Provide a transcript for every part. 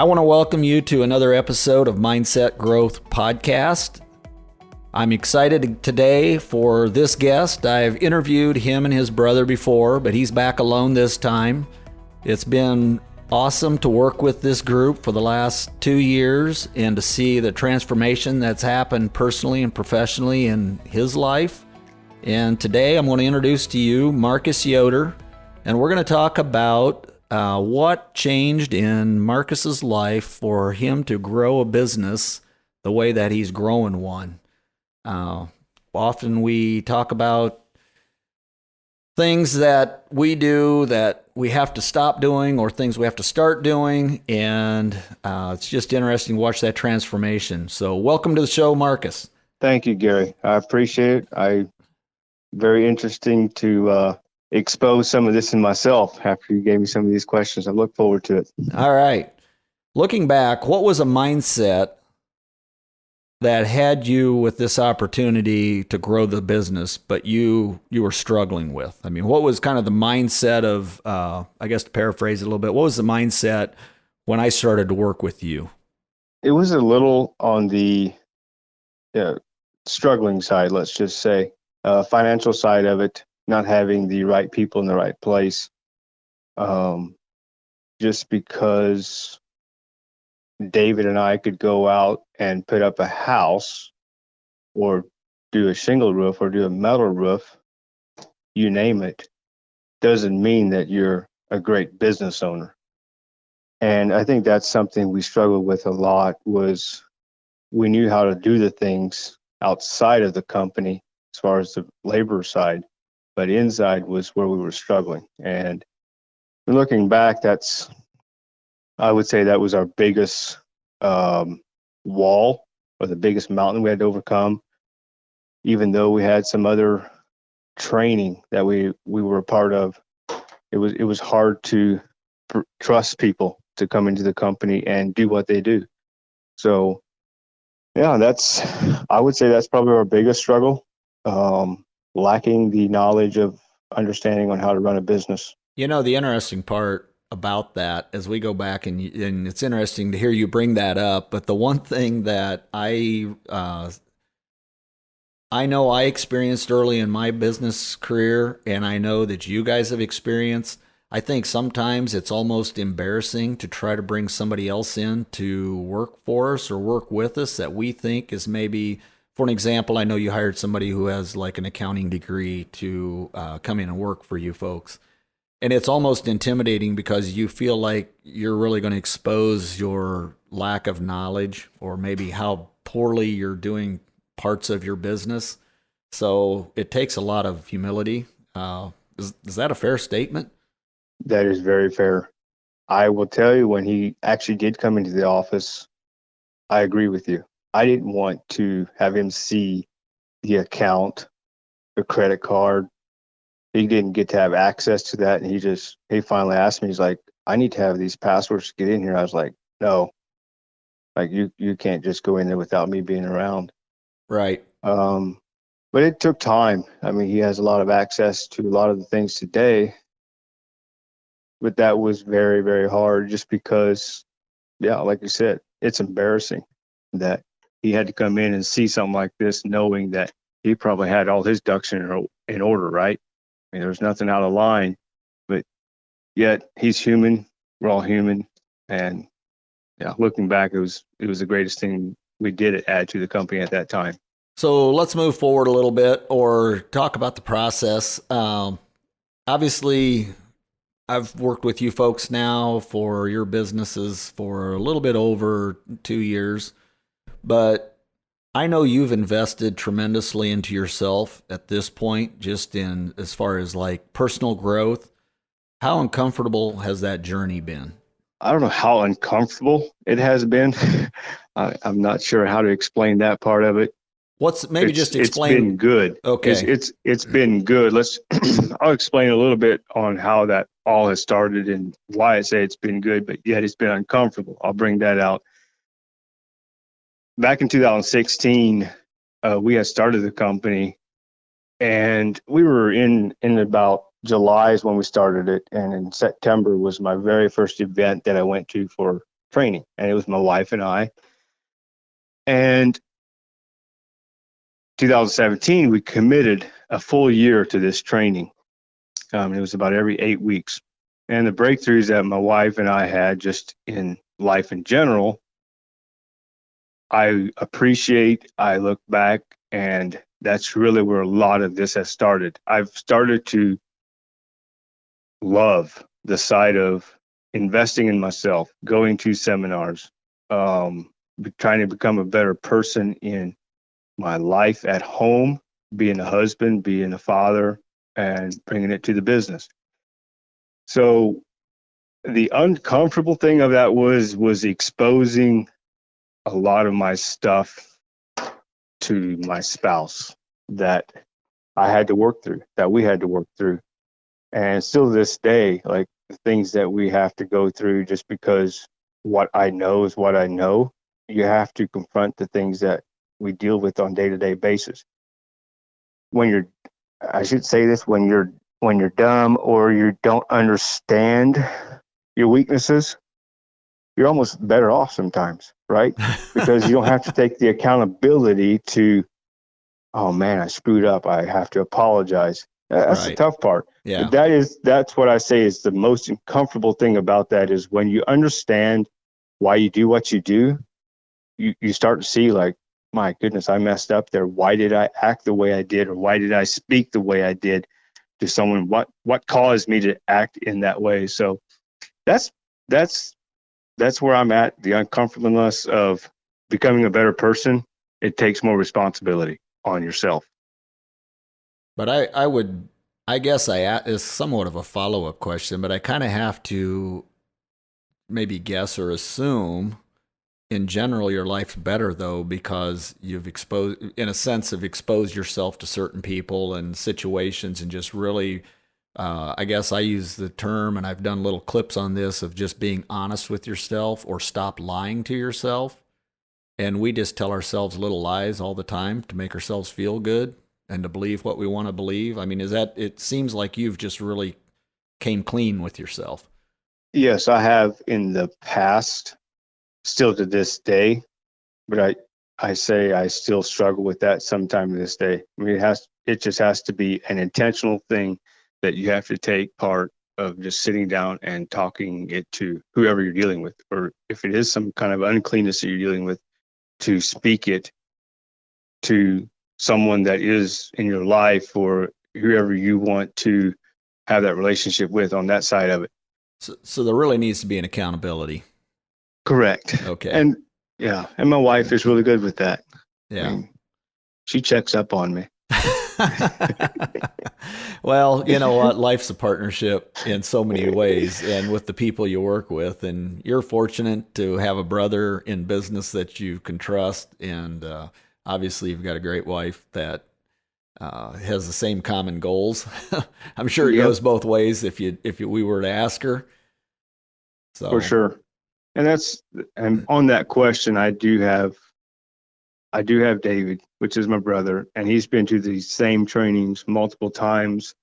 I want to welcome you to another episode of Mindset Growth Podcast. I'm excited today for this guest. I've interviewed him and his brother before, but he's back alone this time. It's been awesome to work with this group for the last 2 years and to see the transformation that's happened personally and professionally in his life. And today I'm going to introduce to you Marcus Yoder, and we're going to talk about what changed in Marcus's life for him to grow a business the way that he's growing one. Often we talk about things that we do that we have to stop doing or things we have to start doing, and it's just interesting to watch that transformation. So welcome to the show, Marcus. Thank you, Gary. I appreciate it. Very interesting to expose some of this in myself after you gave me some of these questions. I look forward to it. All right. Looking back, what was a mindset that had you with this opportunity to grow the business, but you were struggling with? I mean, what was kind of the mindset of, I guess to paraphrase it a little bit, what was the mindset when I started to work with you? It was a little on the struggling side, let's just say, financial side of it, not having the right people in the right place. Just because David and I could go out and put up a house or do a shingle roof or do a metal roof, you name it, doesn't mean that you're a great business owner. And I think that's something we struggled with a lot, was we knew how to do the things outside of the company as far as the labor side, but inside was where we were struggling. And looking back, I would say that was our biggest wall, or the biggest mountain we had to overcome, even though we had some other training that we were a part of. It was hard to trust people to come into the company and do what they do. So yeah, I would say that's probably our biggest struggle, lacking the knowledge of understanding on how to run a business. You know, the interesting part about that as we go back, and it's interesting to hear you bring that up, but the one thing that I know I experienced early in my business career, and I know that you guys have experienced, I think sometimes it's almost embarrassing to try to bring somebody else in to work for us or work with us that we think is maybe, for an example, I know you hired somebody who has like an accounting degree to come in and work for you folks. And it's almost intimidating because you feel like you're really going to expose your lack of knowledge or maybe how poorly you're doing parts of your business. So it takes a lot of humility. Is that a fair statement? That is very fair. I will tell you, when he actually did come into the office, I agree with you. I didn't want to have him see the account, the credit card. He didn't get to have access to that. And he finally asked me, he's like, I need to have these passwords to get in here. I was like, no, like you can't just go in there without me being around. Right. But it took time. I mean, he has a lot of access to a lot of the things today, but that was very, very hard just because, yeah, like you said, it's embarrassing that he had to come in and see something like this, knowing that he probably had all his ducks in order, right? I mean, there was nothing out of line, but yet he's human. We're all human. And yeah, looking back, it was the greatest thing we did add to the company at that time. So let's move forward a little bit or talk about the process. Obviously, I've worked with you folks now for your businesses for a little bit over 2 years, but I know you've invested tremendously into yourself at this point, just in as far as like personal growth. How uncomfortable has that journey been? I don't know how uncomfortable it has been. I'm not sure how to explain that part of it. Just explain. It's been good. Okay. It's been good. I'll explain a little bit on how that all has started and why I say it's been good, but yet it's been uncomfortable. I'll bring that out. Back in 2016, we had started the company, and we were in about July is when we started it, and in September was my very first event that I went to for training, and it was my wife and I. And 2017, we committed a full year to this training. It was about every 8 weeks. And the breakthroughs that my wife and I had just in life in general, I appreciate, I look back, and that's really where a lot of this has started. I've started to love the side of investing in myself, going to seminars, trying to become a better person in my life at home, being a husband, being a father, and bringing it to the business. So the uncomfortable thing of that was exposing a lot of my stuff to my spouse that I had to work through, that we had to work through. And still to this day, like the things that we have to go through, just because what I know is what I know, you have to confront the things that we deal with on day-to-day basis. When you're, I should say this, when you're dumb or you don't understand your weaknesses, you're almost better off sometimes, right? Because you don't have to take the accountability to, oh man, I screwed up, I have to apologize. That's the tough part. Yeah. That's what I say is the most uncomfortable thing about that is when you understand why you do what you do, you start to see like, my goodness, I messed up there. Why did I act the way I did? Or why did I speak the way I did to someone? What caused me to act in that way? So that's where I'm at. The uncomfortableness of becoming a better person. It takes more responsibility on yourself. But I guess is somewhat of a follow-up question, but I kind of have to maybe guess or assume in general your life's better though, because you've exposed yourself to certain people and situations and just really, I guess I use the term, and I've done little clips on this, of just being honest with yourself or stop lying to yourself. And we just tell ourselves little lies all the time to make ourselves feel good and to believe what we want to believe. I mean, it seems like you've just really came clean with yourself. Yes, I have in the past, still to this day, but I say I still struggle with that sometime to this day. I mean, it just has to be an intentional thing that you have to take part of, just sitting down and talking it to whoever you're dealing with, or if it is some kind of uncleanness that you're dealing with, to speak it to someone that is in your life or whoever you want to have that relationship with on that side of it. So there really needs to be an accountability. Correct. Okay. And yeah, and my wife is really good with that. Yeah. I mean, she checks up on me. Well, you know what? Life's a partnership in so many ways, and with the people you work with. And you're fortunate to have a brother in business that you can trust. And obviously, you've got a great wife that has the same common goals. I'm sure it goes both ways if we were to ask her. So for sure. And on that question, I do have David, which is my brother, and he's been to these same trainings multiple times.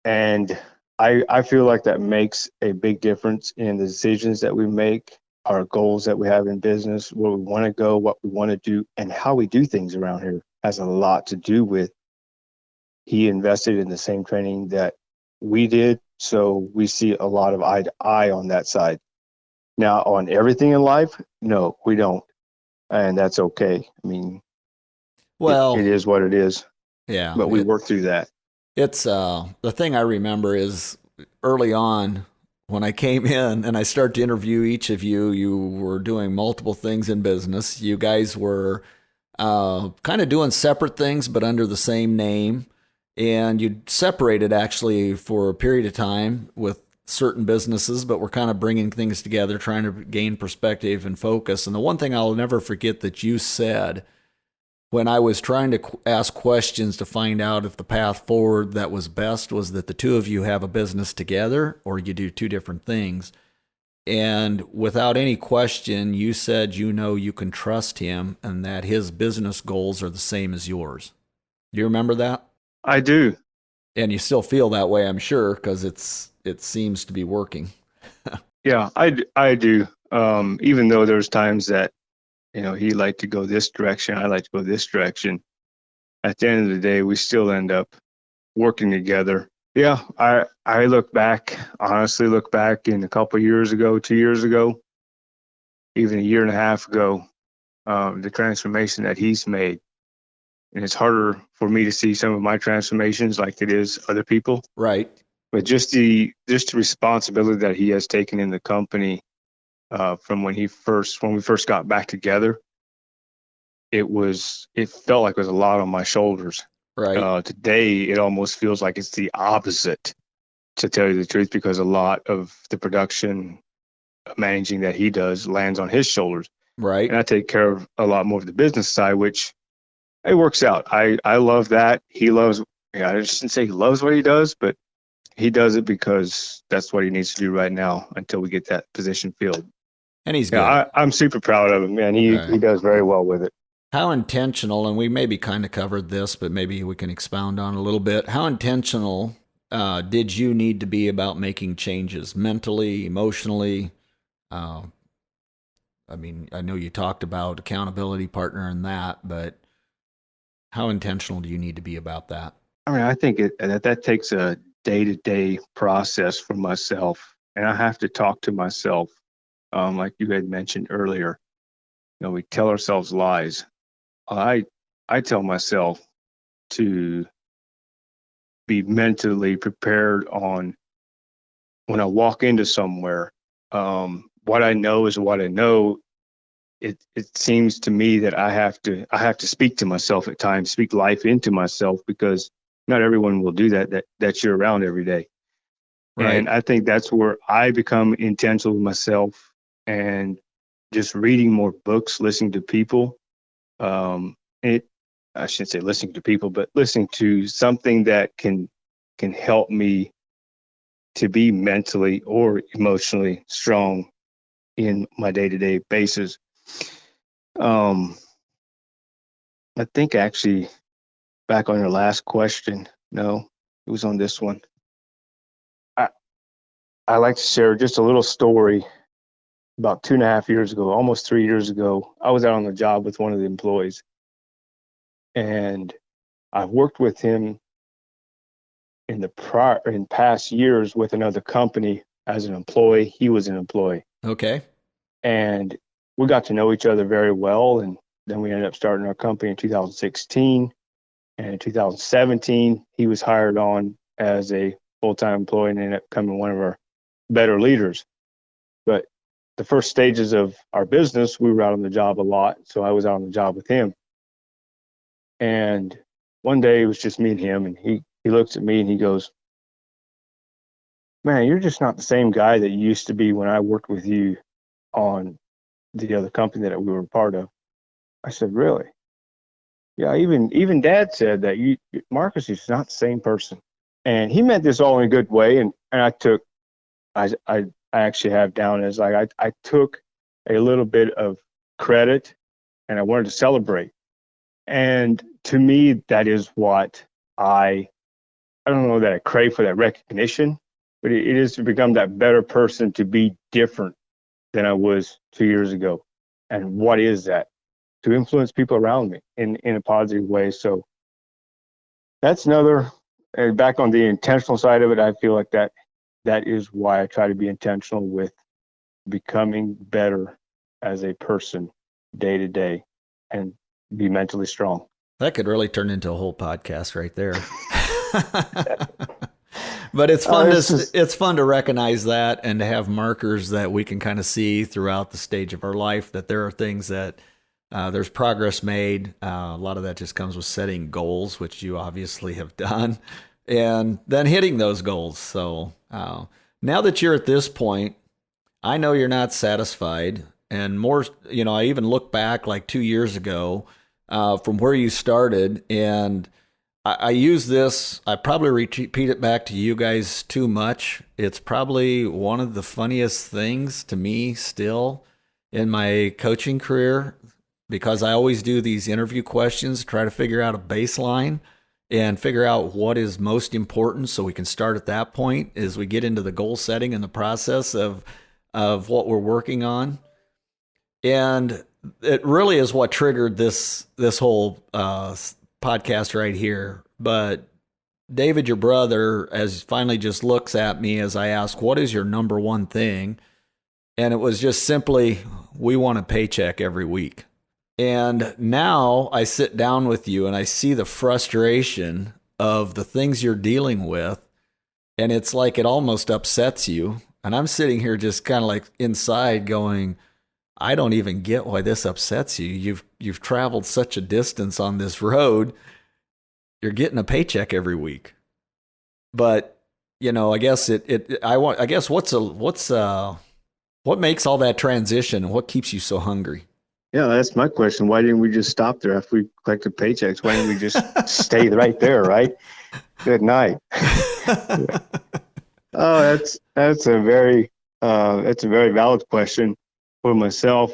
And I feel like that makes a big difference in the decisions that we make, our goals that we have in business, where we want to go, what we want to do, and how we do things around here has a lot to do with. He invested in the same training that we did, so we see a lot of eye to eye on that side. Now, on everything in life, no, we don't. And that's okay. I mean, well, it is what it is. Yeah. But we work through that. It's the thing I remember is early on when I came in and I started to interview each of you, you were doing multiple things in business. You guys were kind of doing separate things, but under the same name. And you separated actually for a period of time with certain businesses, but we're kind of bringing things together, trying to gain perspective and focus. And the one thing I'll never forget that you said when I was trying to ask questions to find out if the path forward that was best was that the two of you have a business together or you do two different things. And without any question, you said you can trust him and that his business goals are the same as yours. Do you remember that? I do. And you still feel that way, I'm sure, because it seems to be working. Yeah, I do. Even though there's times that, he liked to go this direction, I like to go this direction. At the end of the day, we still end up working together. Yeah, I honestly look back in a couple of years ago, 2 years ago, even a year and a half ago, the transformation that he's made. And it's harder for me to see some of my transformations like it is other people. Right. But just the responsibility that he has taken in the company, from when we first got back together, it felt like it was a lot on my shoulders. Right. Today, it almost feels like it's the opposite, to tell you the truth, because a lot of the production managing that he does lands on his shoulders. Right. And I take care of a lot more of the business side, which it works out. I love that. He loves, yeah, I shouldn't say he loves what he does, but he does it because that's what he needs to do right now until we get that position filled. And he's good. Yeah, I'm super proud of him, man. He does very well with it. How intentional, and we maybe kind of covered this, but maybe we can expound on a little bit. How intentional did you need to be about making changes mentally, emotionally? Uh, I mean, I know you talked about accountability partner and that, but how intentional do you need to be about that? I mean, I think that takes a day-to-day process for myself, and I have to talk to myself, like you had mentioned earlier. We tell ourselves lies. I tell myself to be mentally prepared on when I walk into somewhere. What I know is what I know. It seems to me that I have to speak to myself at times, speak life into myself, because not everyone will do that you're around every day. Right. And I think that's where I become intentional with myself, and just reading more books, listening to people. I shouldn't say listening to people, but listening to something that can help me to be mentally or emotionally strong in my day-to-day basis. I think actually, back on your last question, no, it was on this one. I like to share just a little story. About 2.5 years ago, almost 3 years ago, I was out on the job with one of the employees, and I've worked with him in past years with another company as an employee. He was an employee. Okay. And we got to know each other very well, and then we ended up starting our company in 2016. And in 2017, he was hired on as a full-time employee and ended up becoming one of our better leaders. But the first stages of our business, we were out on the job a lot, so I was out on the job with him. And one day it was just me and him, and he looks at me and he goes, "Man, you're just not the same guy that you used to be when I worked with you on the other company that we were a part of." I said, "Really?" "Yeah, even Dad said that Marcus is not the same person." And he meant this all in a good way, and I actually have down as like I took a little bit of credit, and I wanted to celebrate. And to me, that is what I don't know that I crave for that recognition, but it is to become that better person, to be different than I was 2 years ago. And what is that? To influence people around me in a positive way. So that's another, back on the intentional side of it, I feel like that is why I try to be intentional with becoming better as a person day to day and be mentally strong. That could really turn into a whole podcast right there. But it's fun it's fun to recognize that and to have markers that we can kind of see throughout the stage of our life, that there are things that there's progress made. A lot of that just comes with setting goals, which you obviously have done, and then hitting those goals. So now that you're at this point, I know you're not satisfied, and more, I even look back like 2 years ago from where you started, and I use this. I probably repeat it back to you guys too much. It's probably one of the funniest things to me still in my coaching career, because I always do these interview questions, try to figure out a baseline and figure out what is most important so we can start at that point as we get into the goal setting and the process of of what we're working on. And it really is what triggered this whole podcast right here. But David, your brother, as finally just looks at me as I ask, "What is your number one thing?" And it was just simply, "We want a paycheck every week." And now I sit down with you and I see the frustration of the things you're dealing with, and it's like it almost upsets you. And I'm sitting here just kind of like inside going, I don't even get why this upsets you. You've traveled such a distance on this road. You're getting a paycheck every week. But, I guess what makes all that transition and what keeps you so hungry? Yeah, that's my question. Why didn't we just stop there after we collected paychecks? Why didn't we just stay right there, right? Good night. Oh, that's a very valid question. For myself,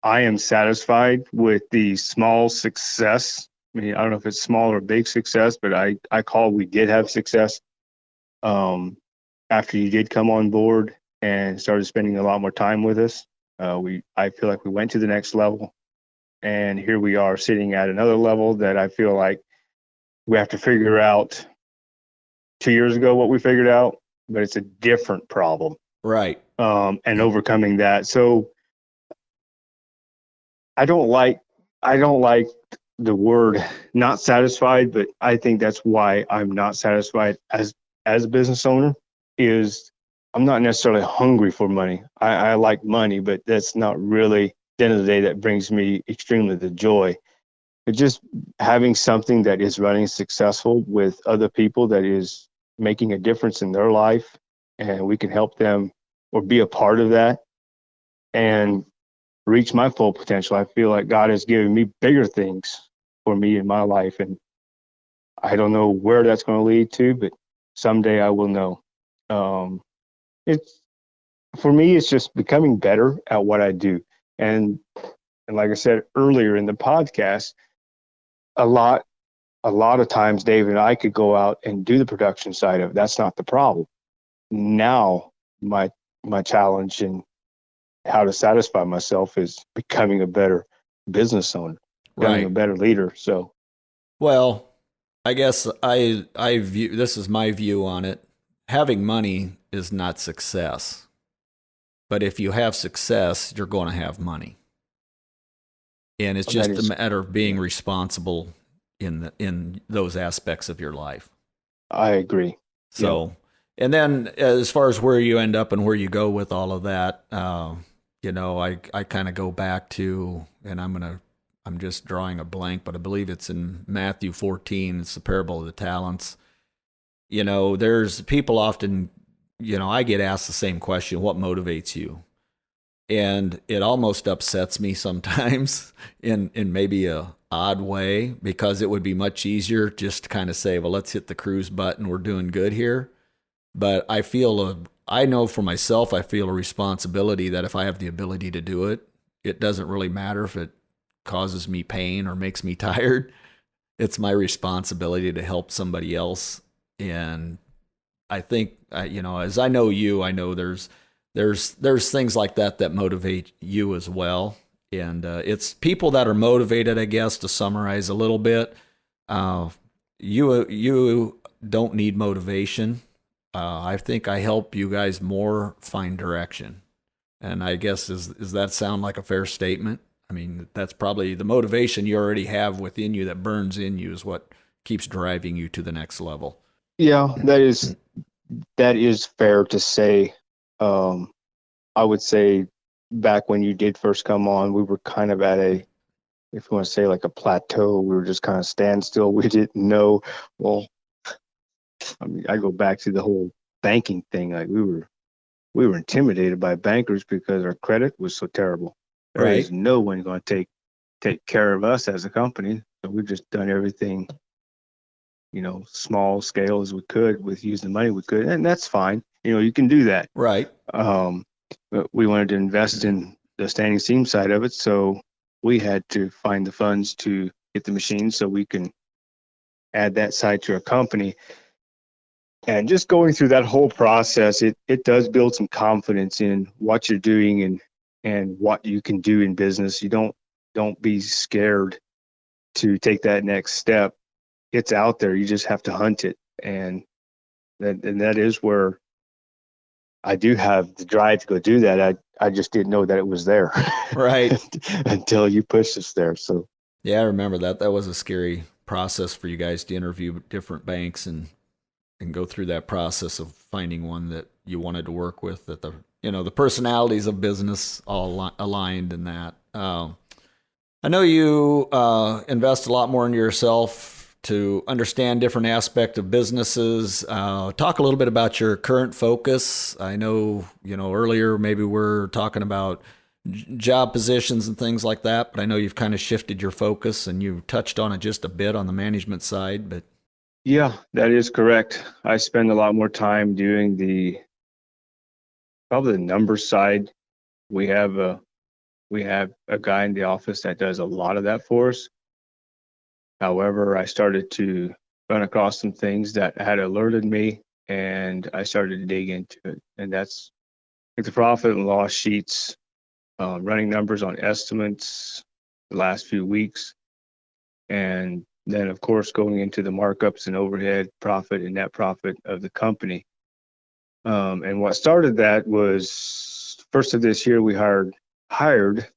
I am satisfied with the small success. I mean, I don't know if it's small or big success, but we did have success. After you did come on board and started spending a lot more time with us, I feel like we went to the next level, and here we are sitting at another level that I feel like we have to figure out 2 years ago what we figured out, but it's a different problem. Right. And overcoming that. So I don't like the word not satisfied, but I think that's why I'm not satisfied as a business owner. Is I'm not necessarily hungry for money. I like money, but that's not really, at the end of the day, that brings me extremely the joy. But just having something that is running successful with other people, that is making a difference in their life, and we can help them or be a part of that and reach my full potential. I feel like God has given me bigger things for me in my life, and I don't know where that's going to lead to, but someday I will know. It's for me, it's just becoming better at what I do. And like I said earlier in the podcast, a lot of times Dave and I could go out and do the production side of it. That's not the problem. Now my challenge and how to satisfy myself is becoming a better business owner, becoming a better leader. So, well, I guess I view, this is my view on it. Having money is not success. But if you have success, you're going to have money. And it's just a matter of being responsible in those aspects of your life. I agree. So, yep. And then as far as where you end up and where you go with all of that, I kind of go back to, and I'm just drawing a blank, but I believe it's in Matthew 14. It's the parable of the talents. There's people often, I get asked the same question: what motivates you? And it almost upsets me sometimes in maybe a odd way, because it would be much easier just to kind of say, well, let's hit the cruise button. We're doing good here. But I know for myself, I feel a responsibility that if I have the ability to do it, it doesn't really matter if it causes me pain or makes me tired. It's my responsibility to help somebody else. And I think, as I know you, I know there's things like that motivate you as well. And it's people that are motivated, I guess, to summarize a little bit. You don't need motivation. I think I help you guys more find direction. And I guess, does that sound like a fair statement? I mean, that's probably the motivation you already have within you that burns in you is what keeps driving you to the next level. Yeah, that is fair to say. I would say back when you did first come on, we were kind of at if you want to say like a plateau. We were just kind of standstill. We didn't know. Well, I mean, I go back to the whole banking thing. Like we were intimidated by bankers because our credit was so terrible. There is no one going to take care of us as a company. So we've just done everything, small scale as we could with using the money we could, and that's fine. You can do that. Right. But we wanted to invest in the standing seam side of it, so we had to find the funds to get the machines so we can add that side to our company. And just going through that whole process, it does build some confidence in what you're doing and what you can do in business. You don't be scared to take that next step. It's out there. You just have to hunt it. And that is where I do have the drive to go do that. I just didn't know that it was there. Right. Until you pushed us there. So Yeah, I remember that. That was a scary process for you guys to interview different banks and go through that process of finding one that you wanted to work with, that the personalities of business all aligned in that. I know you invest a lot more into yourself to understand different aspects of businesses. Talk a little bit about your current focus. I know, earlier maybe we're talking about job positions and things like that, but I know you've kind of shifted your focus and you touched on it just a bit on the management side, but yeah, that is correct. I spend a lot more time doing probably the numbers side. We have a guy in the office that does a lot of that for us. However, I started to run across some things that had alerted me, and I started to dig into it. And that's like the profit and loss sheets, running numbers on estimates the last few weeks, and then of course going into the markups and overhead profit and net profit of the company. And what started that was first of this year we hired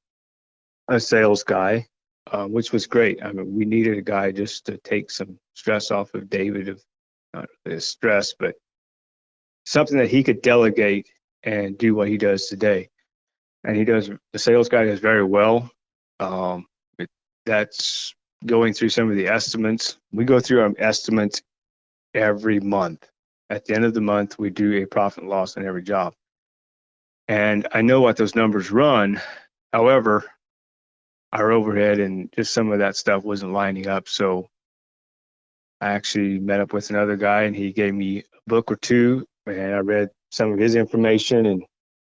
a sales guy, which was great. I mean, we needed a guy just to take some stress off of David, of not really stress, but something that he could delegate and do what he does today. And the sales guy does very well. That's going through some of the estimates. We go through our estimates every month. At the end of the month, we do a profit and loss on every job. And I know what those numbers run. However, our overhead and just some of that stuff wasn't lining up. So I actually met up with another guy and he gave me a book or two and I read some of his information and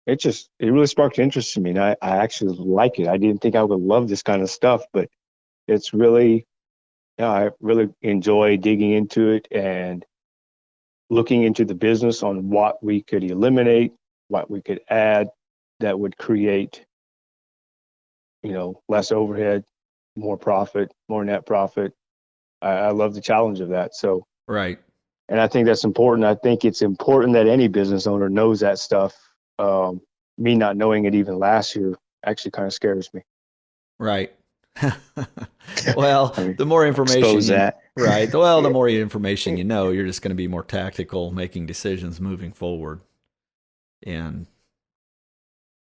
it really sparked interest in me. And I actually like it. I didn't think I would love this kind of stuff, but it's really, I really enjoy digging into it and looking into the business on what we could eliminate, what we could add that would create, less overhead, more profit, more net profit. I love the challenge of that. So, right. And I think that's important. I think it's important that any business owner knows that stuff. Me not knowing it even last year actually kind of scares me. Right. Well, I mean, the more information expose that. right. Well, the more information you're just going to be more tactical making decisions moving forward. And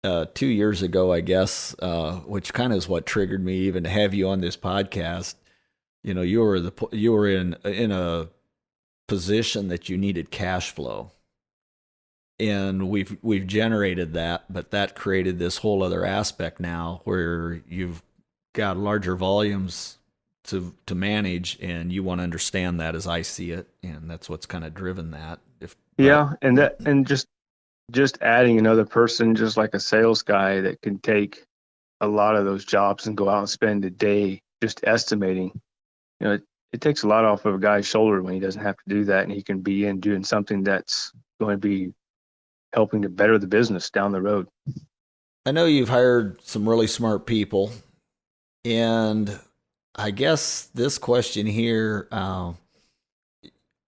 2 years ago, I guess, which kind of is what triggered me even to have you on this podcast. You were in a position that you needed cash flow, and we've generated that, but that created this whole other aspect now where you've got larger volumes to manage, and you want to understand that as I see it, and that's what's kind of driven that. And just adding another person, just like a sales guy that can take a lot of those jobs and go out and spend a day just estimating. It takes a lot off of a guy's shoulder when he doesn't have to do that, and he can be in doing something that's going to be helping to better the business down the road. I know you've hired some really smart people, and I guess this question here,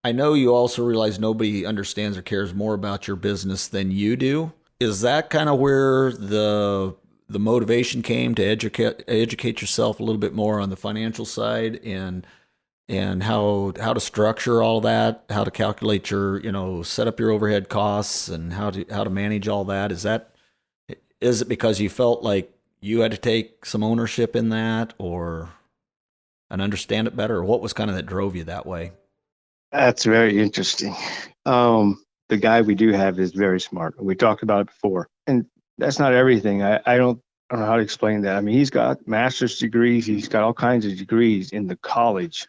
I know you also realize nobody understands or cares more about your business than you do. Is that kind of where the motivation came to educate yourself a little bit more on the financial side and how to structure all that, how to calculate your, set up your overhead costs and how to manage all that? Is it because you felt like you had to take some ownership in that and understand it better, or what was kind of that drove you that way? That's very interesting. The guy we do have is very smart. We talked about it before, and that's not everything. I don't know how to explain that. I mean, he's got master's degrees. He's got all kinds of degrees in the college,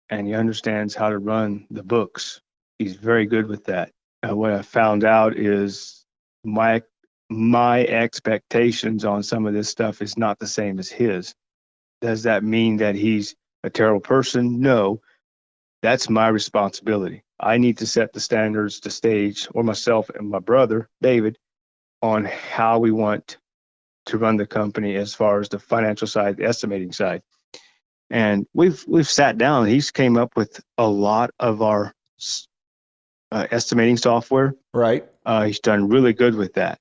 and he understands how to run the books. He's very good with that. What I found out is my expectations on some of this stuff is not the same as his. Does that mean that he's a terrible person? No. That's my responsibility. I need to set the standards, the stage, or myself and my brother, David, on how we want to run the company as far as the financial side, the estimating side. And we've sat down. He's came up with a lot of our estimating software. Right. He's done really good with that.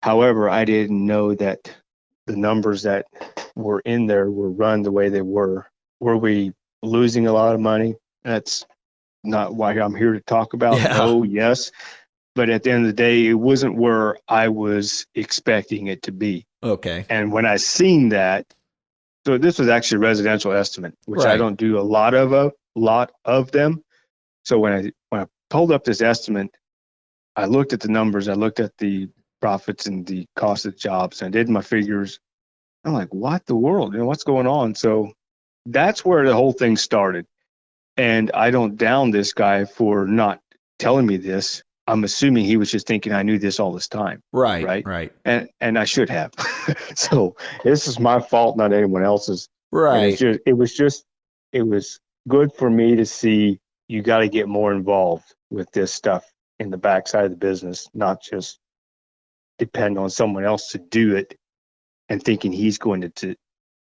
However, I didn't know that the numbers that were in there were run the way they were. Were we losing a lot of money? That's not why I'm here to talk about. Yeah. No, yes. But at the end of the day, it wasn't where I was expecting it to be. Okay. And when I seen that, so this was actually a residential estimate, which I Right. don't do a lot of them. So when I pulled up this estimate, I looked at the numbers, I looked at the profits and the cost of jobs, and I did my figures. I'm like, what the world? What's going on? So that's where the whole thing started. And I don't down this guy for not telling me this. I'm assuming he was just thinking I knew this all this time. Right. Right. Right. And I should have. So this is my fault, not anyone else's. And Right. it was good for me to see you got to get more involved with this stuff in the backside of the business, not just depend on someone else to do it and thinking he's going to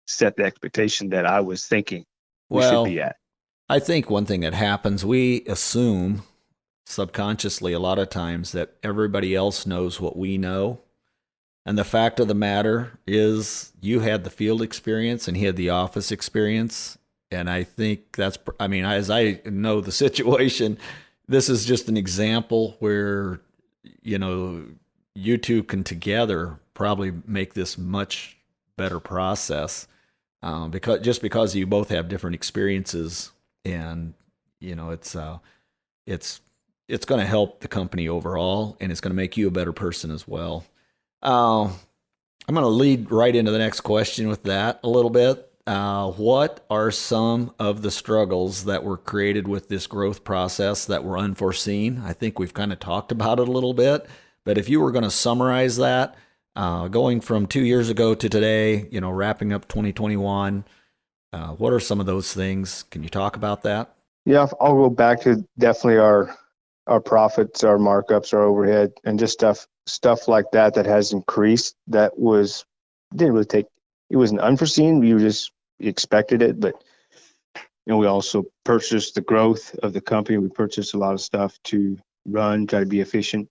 set the expectation that I was thinking we should Well, be at. I think one thing that happens, we assume subconsciously a lot of times that everybody else knows what we know. And the fact of the matter is, you had the field experience and he had the office experience. And I think that's, I mean, as I know the situation, this is just an example where, you two can together probably make this much better process, because you both have different experiences, and it's it's going to help the company overall, and it's going to make you a better person as well. Uh, I'm going to lead right into the next question with that a little bit. What are some of the struggles that were created with this growth process that were unforeseen? I think we've kind of talked about it a little bit, but if you were going to summarize that, going from 2 years ago to today, wrapping up 2021, what are some of those things? Can you talk about that? Yeah, I'll go back to definitely our profits, our markups, our overhead, and just stuff like that has increased. That didn't really take. It wasn't unforeseen. We just expected it, but we also purchased the growth of the company. We purchased a lot of stuff to run, try to be efficient.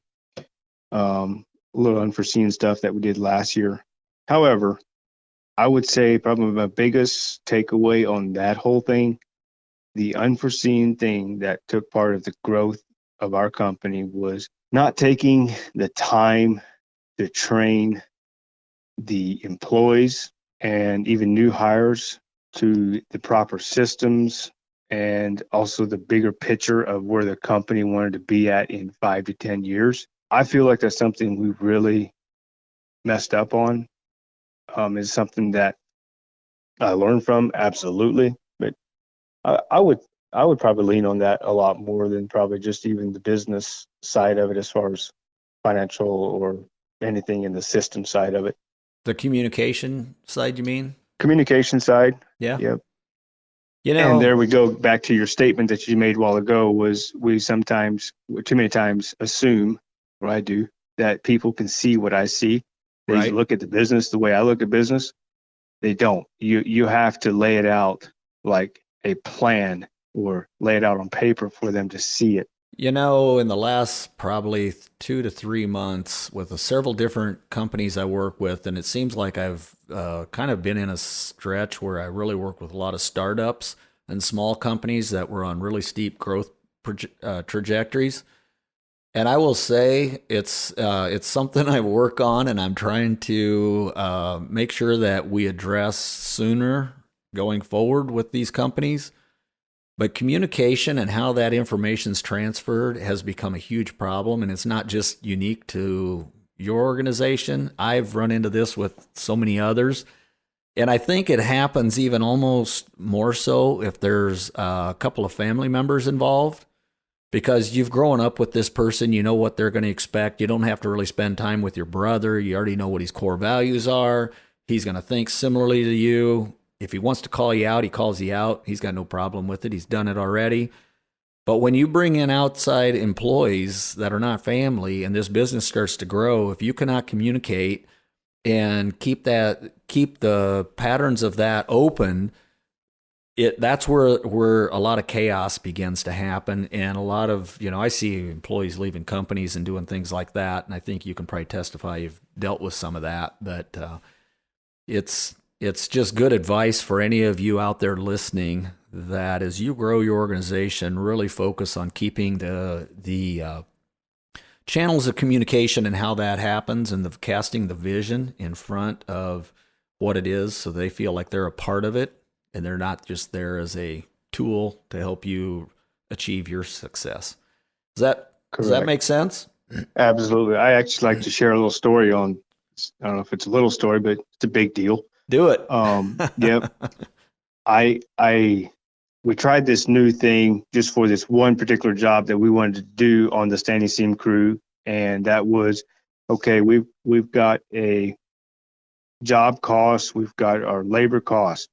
A little unforeseen stuff that we did last year. However, I would say probably my biggest takeaway on that whole thing, the unforeseen thing that took part of the growth of our company was not taking the time to train the employees and even new hires to the proper systems, and also the bigger picture of where the company wanted to be at in 5 to 10 years. I feel like that's something we really messed up on. Is something that I learned from, absolutely. But I would probably lean on that a lot more than probably just even the business side of it, as far as financial or anything in the system side of it. The communication side, you mean? Communication side. Yeah. Yep. And And there we go back to your statement that you made a while ago, was we sometimes, too many times, assume, or I do, that people can see what I see. They right. look at the business the way I look at business. They don't. You have to lay it out like a plan, or lay it out on paper for them to see it. In the last probably 2 to 3 months, with the several different companies I work with, and it seems like I've kind of been in a stretch where I really work with a lot of startups and small companies that were on really steep growth trajectories. And I will say it's something I work on, and I'm trying to make sure that we address sooner going forward with these companies. But communication and how that information is transferred has become a huge problem, and it's not just unique to your organization. I've run into this with so many others, and I think it happens even almost more so if there's a couple of family members involved, because you've grown up with this person, you know what they're going to expect. You don't have to really spend time with your brother. You already know what his core values are. He's going to think similarly to you. If he wants to call you out, he calls you out. He's got no problem with it. He's done it already. But when you bring in outside employees that are not family and this business starts to grow, if you cannot communicate and keep the patterns of that open, that's where a lot of chaos begins to happen, and a lot of, I see employees leaving companies and doing things like that, and I think you can probably testify you've dealt with some of that. But it's just good advice for any of you out there listening, that as you grow your organization, really focus on keeping the channels of communication and how that happens, and casting the vision in front of what it is, so they feel like they're a part of it and they're not just there as a tool to help you achieve your success. Does that make sense? Absolutely. I actually like to share a little story on, I don't know if it's a little story, but it's a big deal. Do it. Yep. We tried this new thing just for this one particular job that we wanted to do on the standing seam crew. And that was, okay, we've got a job cost, we've got our labor cost.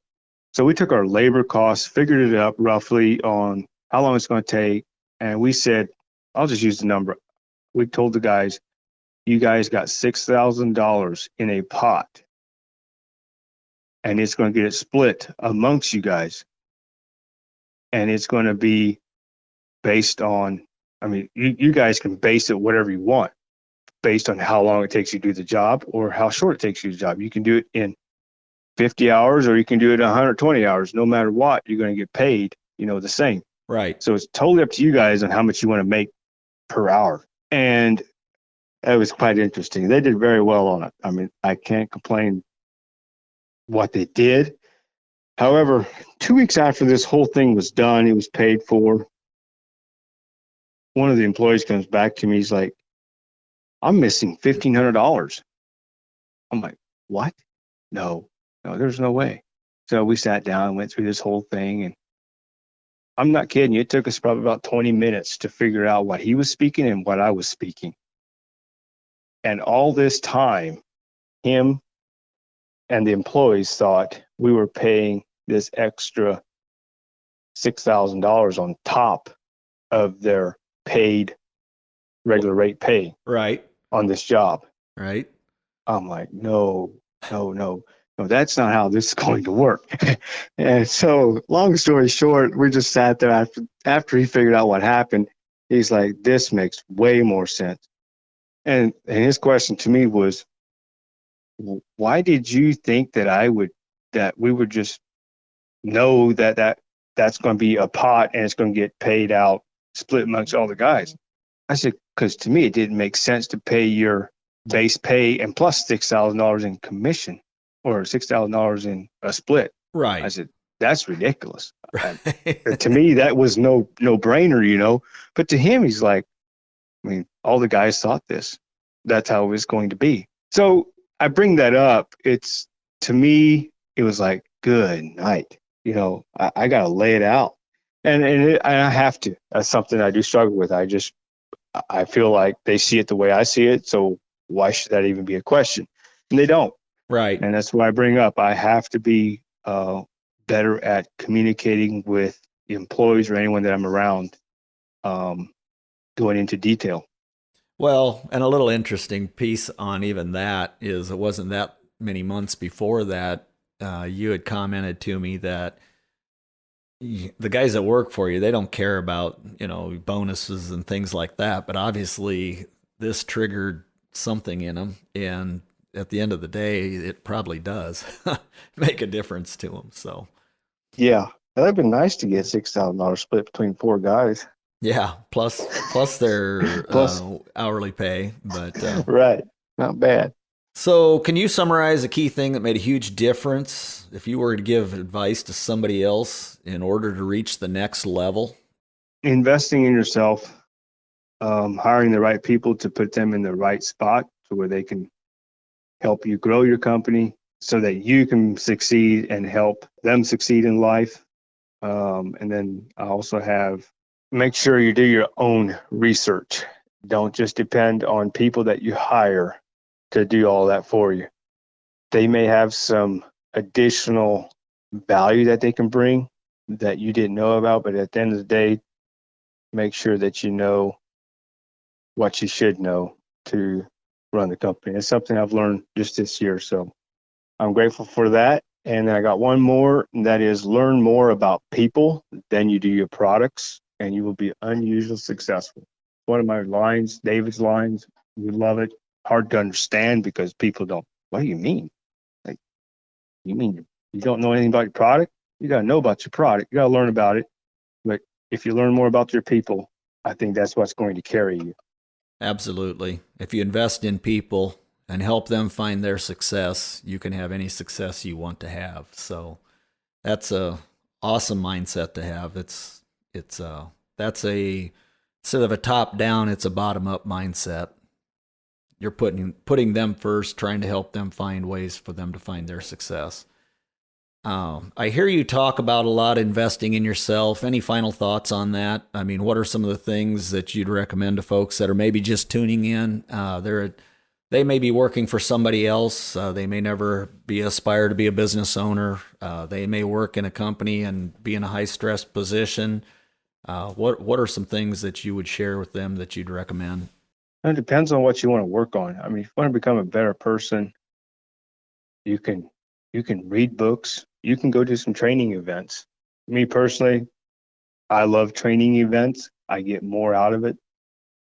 So we took our labor costs, figured it up roughly on how long it's going to take. And we said, I'll just use the number. We told the guys, you guys got $6,000 in a pot, and it's going to get it split amongst you guys. And it's going to be based on, you guys can base it whatever you want, based on how long it takes you to do the job or how short it takes you to do the job. You can do it in 50 hours or you can do it in 120 hours. No matter what, you're going to get paid, the same. Right. So it's totally up to you guys on how much you want to make per hour. And it was quite interesting. They did very well on it. I can't complain what they did. However, 2 weeks after this whole thing was done, it was paid for, one of the employees comes back to me. He's like, I'm missing $1,500. I'm like, what? No, there's no way. So we sat down and went through this whole thing. And I'm not kidding you. It took us probably about 20 minutes to figure out what he was speaking and what I was speaking. And all this time, him and the employees thought we were paying this extra $6,000 on top of their paid regular rate pay. Right. On this job. Right. I'm like, no, that's not how this is going to work. And so, long story short, we just sat there after he figured out what happened. He's like, this makes way more sense. And his question to me was, why did you think that we would just know that's going to be a pot and it's going to get paid out, split amongst all the guys? I said, because to me, it didn't make sense to pay your base pay and plus $6,000 in commission or $6,000 in a split. Right. I said, that's ridiculous. Right. To me, that was no brainer, But to him, he's like, all the guys thought this. That's how it was going to be. So I bring that up. To me, it was like, good night. I got to lay it out. And I have to. That's something I do struggle with. I feel like they see it the way I see it. So why should that even be a question? And they don't. Right. And that's what I bring up. I have to be better at communicating with employees or anyone that I'm around, going into detail. Well, and a little interesting piece on even that is, it wasn't that many months before that, you had commented to me that the guys that work for you, they don't care about, bonuses and things like that. But obviously this triggered something in them. And at the end of the day, it probably does make a difference to them. So, yeah, that'd been nice to get $6,000 split between 4 guys. Yeah, plus their Plus- hourly pay, but Right, not bad. So, can you summarize a key thing that made a huge difference if you were to give advice to somebody else in order to reach the next level? Investing in yourself, hiring the right people to put them in the right spot to where they can help you grow your company so that you can succeed and help them succeed in life. And then I also have, make sure you do your own research. Don't just depend on people that you hire to do all that for you. They may have some additional value that they can bring that you didn't know about, but at the end of the day, make sure that you know what you should know to run the company. It's something I've learned just this year. So I'm grateful for that. And then I got one more, and that is learn more about people than you do your products, and you will be unusually successful. One of my lines, David's lines, we love it. Hard to understand because people don't, what do you mean? Like, you mean you don't know anything about your product? You got to know about your product. You got to learn about it. But if you learn more about your people, I think that's what's going to carry you. Absolutely. If you invest in people and help them find their success, you can have any success you want to have. So that's a awesome mindset to have. That's a instead of a top down, it's a bottom up mindset. You're putting them first, trying to help them find ways for them to find their success. I hear you talk about a lot investing in yourself. Any final thoughts on that? I mean, what are some of the things that you'd recommend to folks that are maybe just tuning in? They may be working for somebody else. They may never aspire to be a business owner. They may work in a company and be in a high stress position. What are some things that you would share with them that you'd recommend? It depends on what you want to work on. I mean, if you want to become a better person, you can read books. You can go do some training events. Me personally, I love training events. I get more out of it.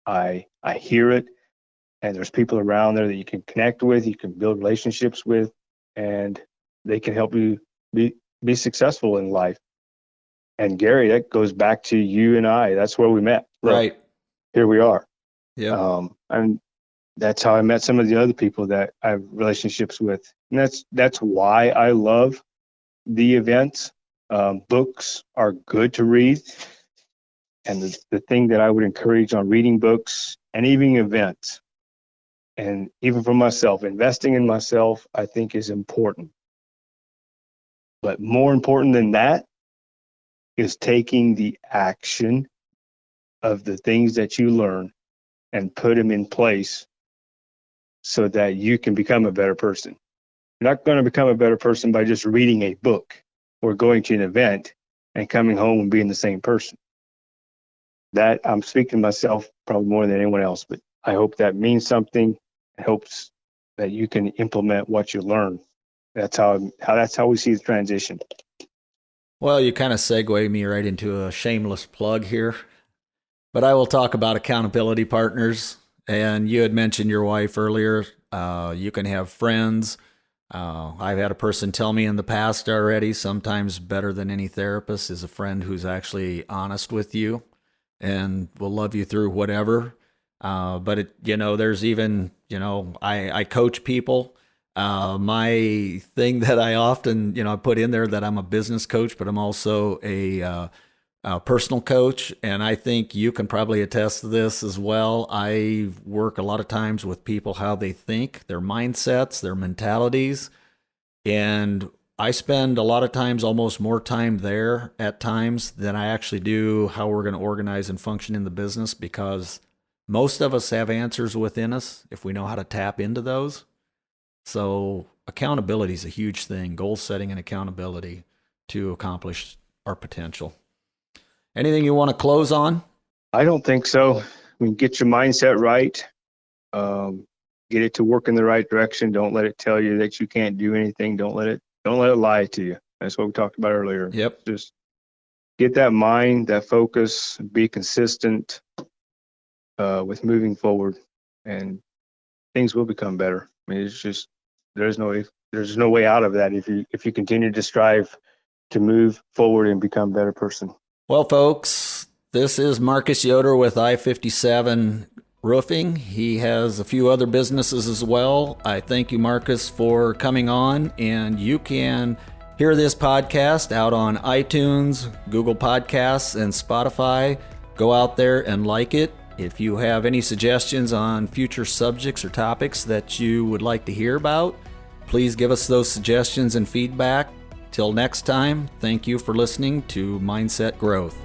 I hear it, and there's people around there that you can connect with, you can build relationships with, and they can help you be successful in life. And Gary, that goes back to you and I. That's where we met. Right. So here we are. Yeah. And that's how I met some of the other people that I have relationships with. And that's why I love the events. Books are good to read. And the thing that I would encourage on reading books and even events, and even for myself, investing in myself, I think is important. But more important than that is taking the action of the things that you learn and put them in place so that you can become a better person. You're not going to become a better person by just reading a book or going to an event and coming home and being the same person. That I'm speaking to myself probably more than anyone else, but I hope that means something. It hopes that you can implement what you learn. That's how we see the transition. Well, you kind of segue me right into a shameless plug here, but I will talk about accountability partners. And you had mentioned your wife earlier. You can have friends. I've had a person tell me in the past already, sometimes better than any therapist is a friend who's actually honest with you and will love you through whatever. But there's even, I coach people. My thing that I often, I put in there that I'm a business coach, but I'm also a personal coach. And I think you can probably attest to this as well. I work a lot of times with people, how they think, their mindsets, their mentalities. And I spend a lot of times, almost more time there at times than I actually do how we're going to organize and function in the business, because most of us have answers within us if we know how to tap into those. So accountability is a huge thing, goal setting and accountability to accomplish our potential. Anything you want to close on? I don't think so. I mean, get your mindset right. Get it to work in the right direction. Don't let it tell you that you can't do anything. Don't let it lie to you. That's what we talked about earlier. Yep. Just get that mind, that focus, be consistent with moving forward, and things will become better. I mean, it's just there's no way out of that if you continue to strive to move forward and become a better person. Well, folks, this is Marcus Yoder with I-57 Roofing. He has a few other businesses as well. I thank you, Marcus, for coming on, and you can hear this podcast out on iTunes, Google Podcasts, and Spotify. Go out there and like it. If you have any suggestions on future subjects or topics that you would like to hear about, please give us those suggestions and feedback. Till next time, thank you for listening to Mindset Growth.